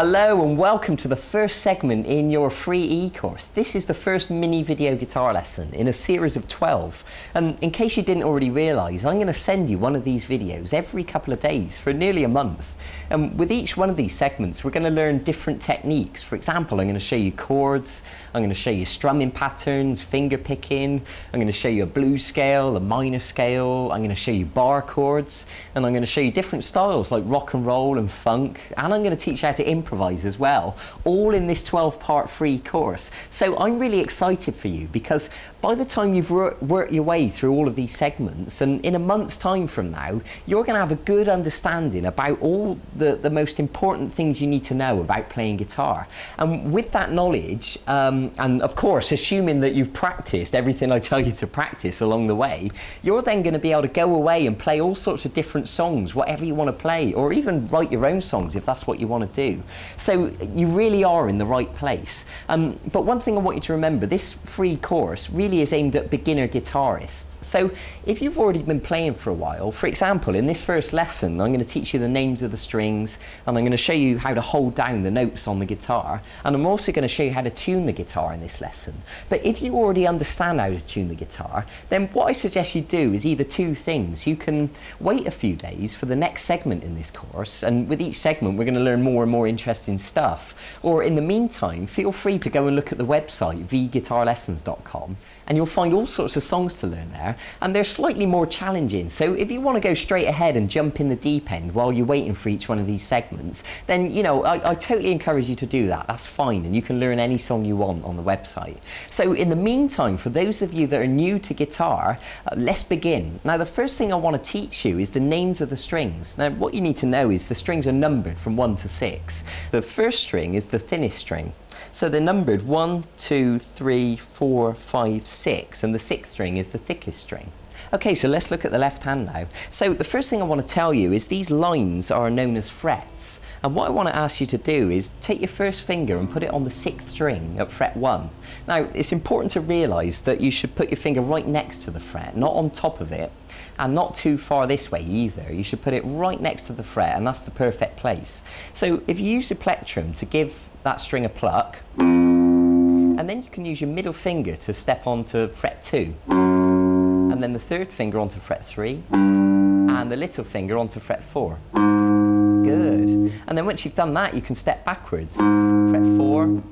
Hello and welcome to the first segment in your free e-course. This is the first mini video guitar lesson in a series of 12. And in case you didn't already realise, I'm going to send you one of these videos every couple of days for nearly a month. And with each one of these segments, we're going to learn different techniques. For example, I'm going to show you chords, I'm going to show you strumming patterns, finger picking, I'm going to show you a blues scale, a minor scale, I'm going to show you bar chords, and I'm going to show you different styles like rock and roll and funk, and I'm going to teach you how to improvise as well, all in this 12-part free course. So I'm really excited for you because by the time you've worked your way through all of these segments, and in a month's time from now, you're going to have a good understanding about all the most important things you need to know about playing guitar. And with that knowledge, and of course assuming that you've practiced everything I tell you to practice along the way, you're then going to be able to go away and play all sorts of different songs, whatever you want to play, or even write your own songs if that's what you want to do. So you really are in the right place. But one thing I want you to remember, this free course really is aimed at beginner guitarists. So if you've already been playing for a while, for example, in this first lesson, I'm going to teach you the names of the strings, and I'm going to show you how to hold down the notes on the guitar, and I'm also going to show you how to tune the guitar in this lesson. But if you already understand how to tune the guitar, then what I suggest you do is either two things. You can wait a few days for the next segment in this course, and with each segment we're going to learn more and more interesting stuff. Or in the meantime, feel free to go and look at the website vguitarlessons.com, and you'll find all sorts of songs to learn there, and they're slightly more challenging. So if you want to go straight ahead and jump in the deep end while you're waiting for each one of these segments, then you know I totally encourage you to do that. That's fine, and you can learn any song you want on the website. So in the meantime, for those of you that are new to guitar, let's begin. Now the first thing I want to teach you is the names of the strings. Now what you need to know is the strings are numbered from 1 to 6. The first string is the thinnest string. So they're numbered 1, 2, 3, 4, 5, 6, and the 6th string is the thickest string. Okay, so let's look at the left hand now. So the first thing I want to tell you is these lines are known as frets. And what I want to ask you to do is take your first finger and put it on the 6th string at fret 1. Now, it's important to realise that you should put your finger right next to the fret, not on top of it, and not too far this way either. You should put it right next to the fret, and that's the perfect place. So if you use your plectrum to give that string a pluck, and then you can use your middle finger to step onto fret 2, and then the third finger onto fret 3, and the little finger onto fret 4. Good. And then once you've done that, you can step backwards. Fret 4,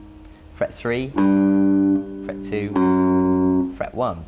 fret 3, fret 2, fret 1.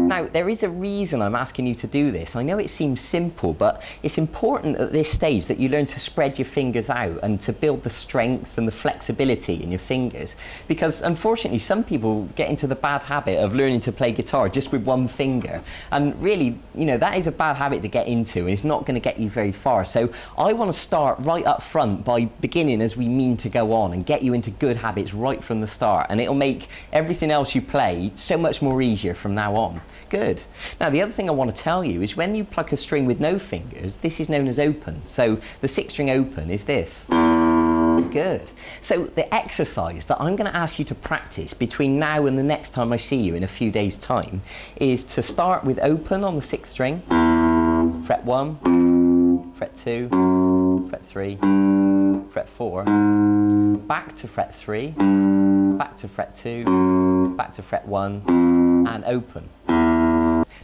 Now, there is a reason I'm asking you to do this. I know it seems simple, but it's important at this stage that you learn to spread your fingers out and to build the strength and the flexibility in your fingers. Because unfortunately, some people get into the bad habit of learning to play guitar just with one finger. And really, you know, that is a bad habit to get into, and it's not going to get you very far. So I want to start right up front by beginning as we mean to go on and get you into good habits right from the start. And it'll make everything else you play so much more easier from now on. Good. Now the other thing I want to tell you is when you pluck a string with no fingers, this is known as open. So the 6th string open is this. Good. So the exercise that I'm going to ask you to practice between now and the next time I see you in a few days' time is to start with open on the 6th string, fret 1, fret 2, fret 3, fret 4, back to fret 3, back to fret 2, back to fret 1, and open.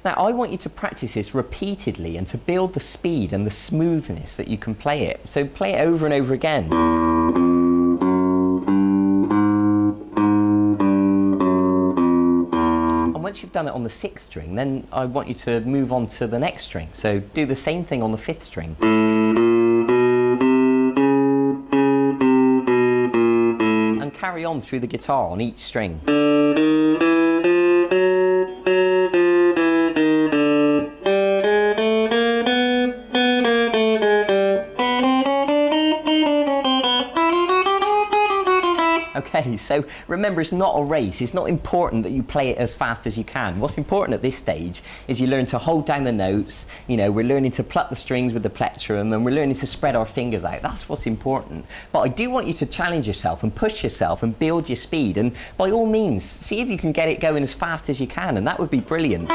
Now I want you to practice this repeatedly and to build the speed and the smoothness that you can play it. So play it over and over again. And once you've done it on the 6th string, then I want you to move on to the next string. So do the same thing on the 5th string. And carry on through the guitar on each string. Okay, so remember, it's not a race. It's not important that you play it as fast as you can. What's important at this stage is you learn to hold down the notes. You know, we're learning to pluck the strings with the plectrum, and we're learning to spread our fingers out. That's what's important. But I do want you to challenge yourself and push yourself and build your speed. And by all means, see if you can get it going as fast as you can, and that would be brilliant.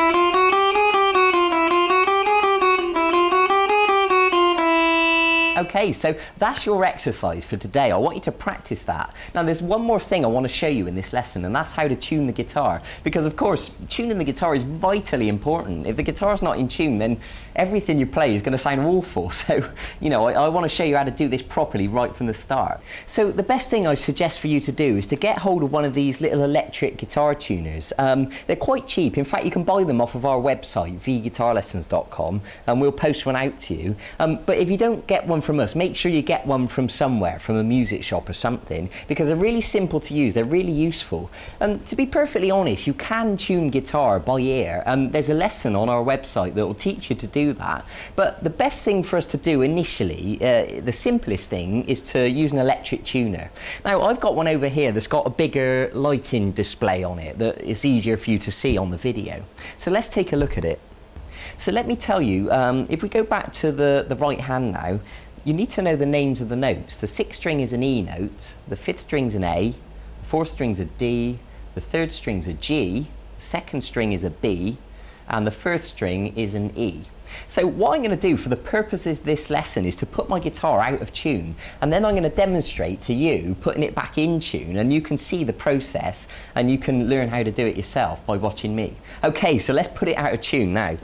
Okay, so that's your exercise for today. I want you to practice that. Now there's one more thing I want to show you in this lesson, and that's how to tune the guitar. Because of course, tuning the guitar is vitally important. If the guitar's not in tune, then everything you play is going to sound awful. So, you know, I want to show you how to do this properly right from the start. So the best thing I suggest for you to do is to get hold of one of these little electric guitar tuners. They're quite cheap. In fact, you can buy them off of our website, vguitarlessons.com, and we'll post one out to you. But if you don't get one from us, make sure you get one from somewhere, from a music shop or something, because they're really simple to use. They're really useful. To be perfectly honest, you can tune guitar by ear. There's a lesson on our website that will teach you to do that. But the best thing for us to do initially, the simplest thing, is to use an electric tuner. Now, I've got one over here that's got a bigger lighting display on it that is easier for you to see on the video. So let's take a look at it. So let me tell you, if we go back to the right hand now, you need to know the names of the notes. The 6th string is an E note, the 5th string's an A, the 4th string's a D, the 3rd string's a G, the 2nd string is a B, and the 1st string is an E. So what I'm going to do for the purposes of this lesson is to put my guitar out of tune, and then I'm going to demonstrate to you putting it back in tune, and you can see the process and you can learn how to do it yourself by watching me. Okay, so let's put it out of tune now.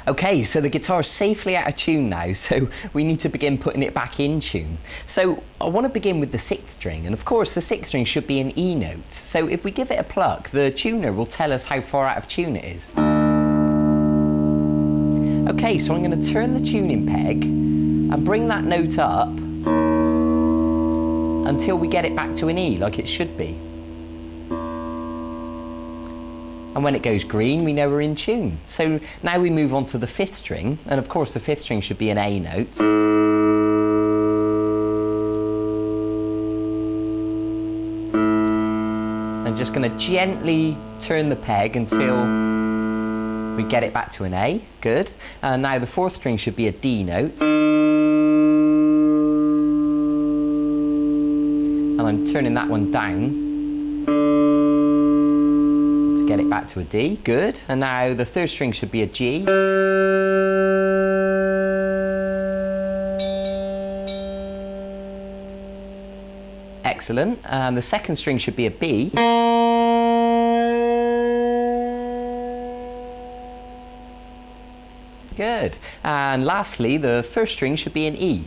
Okay, so the guitar's safely out of tune now, so we need to begin putting it back in tune. So I want to begin with the 6th string, and of course the 6th string should be an E note. So if we give it a pluck, the tuner will tell us how far out of tune it is. Okay, so I'm going to turn the tuning peg and bring that note up until we get it back to an E, like it should be. And when it goes green, we know we're in tune. So now we move on to the 5th string, and of course the 5th string should be an A note. I'm just going to gently turn the peg until we get it back to an A. Good. And now the 4th string should be a D note. And I'm turning that one down. Get it back to a D, good. And now the 3rd string should be a G. Excellent. And the 2nd string should be a B. Good. And lastly, the 1st string should be an E.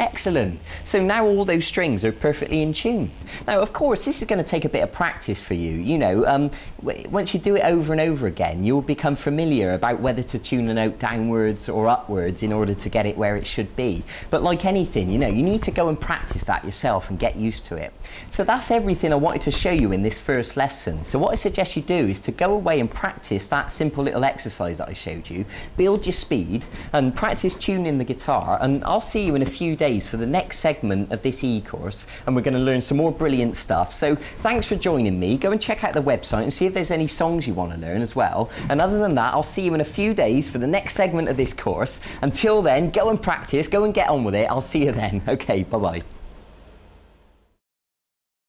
Excellent. So now all those strings are perfectly in tune. Now, of course, this is going to take a bit of practice for you. You know, once you do it over and over again, you'll become familiar about whether to tune a note downwards or upwards in order to get it where it should be. But like anything, you know, you need to go and practice that yourself and get used to it. So that's everything I wanted to show you in this first lesson. So what I suggest you do is to go away and practice that simple little exercise that I showed you, build your speed and practice tuning the guitar, and I'll see you in a few days for the next segment of this e-course, and we're going to learn some more brilliant stuff. So thanks for joining me. Go and check out the website and see if there's any songs you want to learn as well. And other than that, I'll see you in a few days for the next segment of this course. Until then, go and practice, go and get on with it. I'll see you then. Okay, bye-bye.